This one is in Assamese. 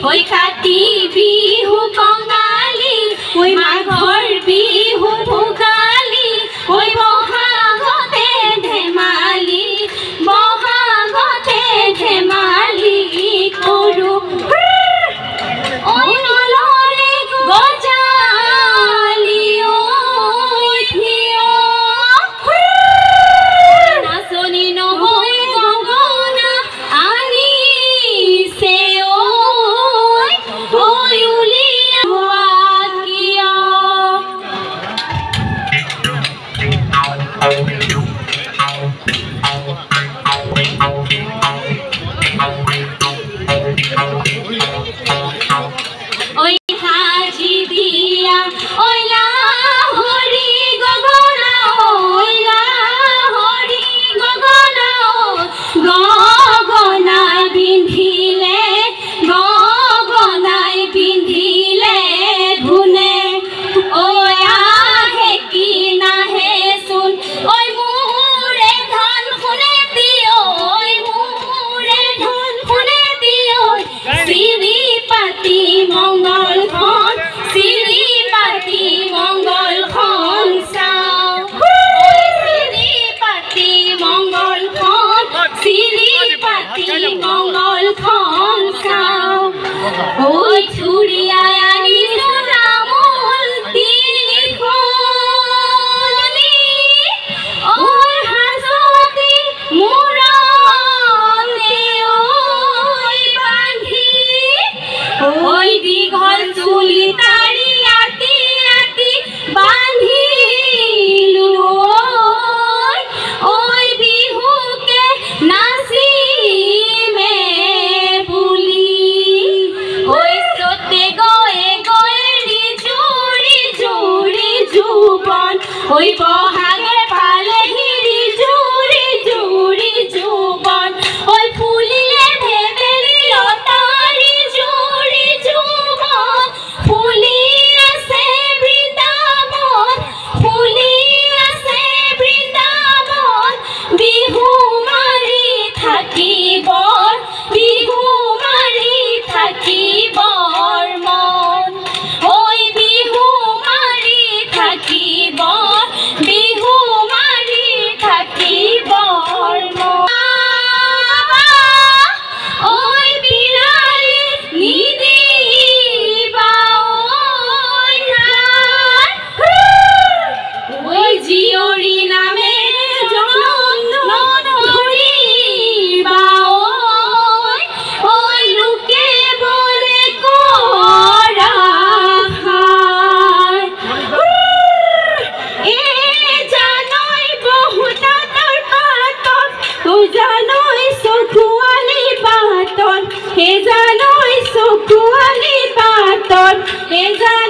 ওই কাতি বিহু কঙালী, ওই মাঘৰ বিহু ভোগালী, ওই বহাগতে ধেমালি, বহাগতে ধেমালি কৰো। ওই নলৰে গজালি ওই থিয়, নাচনি নবৈ গগনা আনিছে ওই উলিয়া কিয়। ওই হাজি দিয়া ওই লাহরি গগনা, ওই লাহরি গগনা, গগনায় পিন্ধিলে, গগনায় পিন্ধিলে ধুনে। ওই আহে কি নাহে চোন, ওই মোৰে ধান শুনে দিও, ওই মোৰে ধান শুনে দিও। চিৰি পাতি মংগলখন, চিৰি পাতি মংগলখন চাও, চিৰি পাতি মংগলখন, চিৰি পাতি মংগলখন চাও। ওই চুৰিয়াই আনিছো তামোল তিনিখনি, ওই হাজতি মূৰতে ওই বান্ধি, ওই দীঘল চুলি তাৰি আতি আতি বান্ধিলো। ওই বিহুকে নাচিমে বুলি, ওই চতে গয়ে গয়ে ৰিজুৰি জুৰি জুবন, ওই বহাগে পালেহি ৰিজুৰি জুৰি জুবন। ওই ফুলিলে ভেবেলি লতাৰি জুৰি জুবন, ফুলি আছে বৃন্দাবন, ফুলি আছে বৃন্দাবন। বিহু মাৰি থাকিবৰ, বিহু মাৰি থাকিবৰ মন, ওই বিহু মাৰি থাকিবৰ, বিহু মাৰি থাকিবৰ মন। ওই বিৰালি নিদিবা ওই ধান, ওই জীয়ৰী নামে জনম ধৰিবা ওই, ওই লোকে বলে কৰা খাই। এ জানৈ বহুতাতৰ পাতত, ও জানৈ চকুৱালী পাতত, হে জানৈ চকুৱালী পাতত, হে জানৈ